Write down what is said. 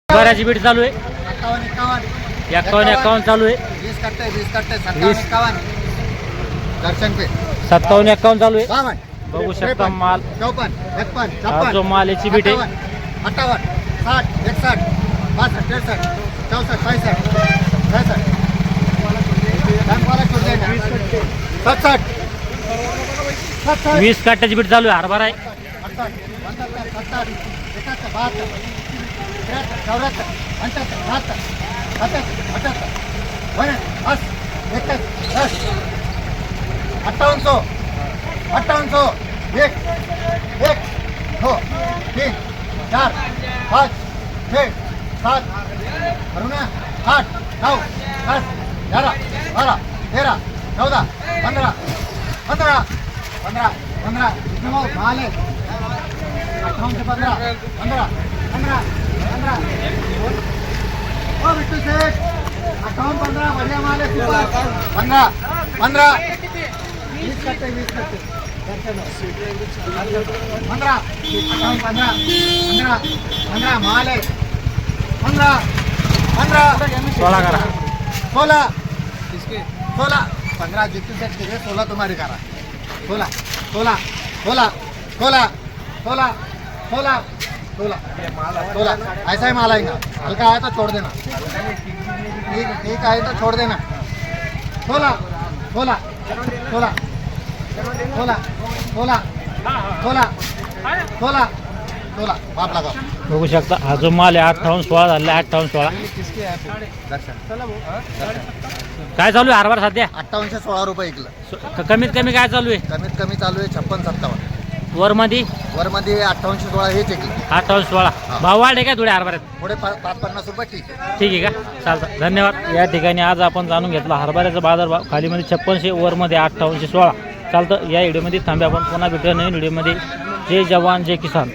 बऱ्याची bit चालू आहे. 51 चालू आहे. 20 कट्टे 57 दर्शन पे 57 चालू आहे. 52 बघू शकता माल 54 55 हा जो माल याची बीट आहे 58 60 61 62 63 64 65 67 20 काट्याची बीट चालू आहे. हरभरा आहे. 58 1 2 3 4 5 6 7 8 9 10 11 12 13 14 15 15 15 15 माल है 58 से 15 15 15 15 बिट्टू सेठ 58 15 बढ़िया माल है 15 15 20 करते 15 15 माल है 15 15 16 करा 16 16 15 जितनी सेट के 16 तुम्हारी करा 16 16 16 16 16 16 16 ऐसा ही माल आएगा. हल्का आया तो छोड़ देना. ठीक आए तो छोड़ देना. 16 16 16 16 16 16 16 16 माप लगा. बघू शकता हा जो माल आहे 58 16 झाले 58 16. काय चालू आहे हरभरा सध्या? 5816 रुपये किलो. कमीत कमी काय चालू आहे? कमीत कमी चालू आहे 56-57. वर मध्ये 5816 हेच एक 58 16. भाव वाढे काय थोडे हरभऱ्यात? थोडे 5-50 रुपये ठीक आहे. ठीक आहे का? चालतं धन्यवाद. या ठिकाणी आज आपण जाणून घेतला हरभऱ्याचा बाजारभाव. खालीमध्ये 5600 वरमध्ये 5816. चालतं या व्हिडिओमध्ये थांबे. आपण पुन्हा भेटूया नवीन व्हिडिओमध्ये. जय जवान जय किसान.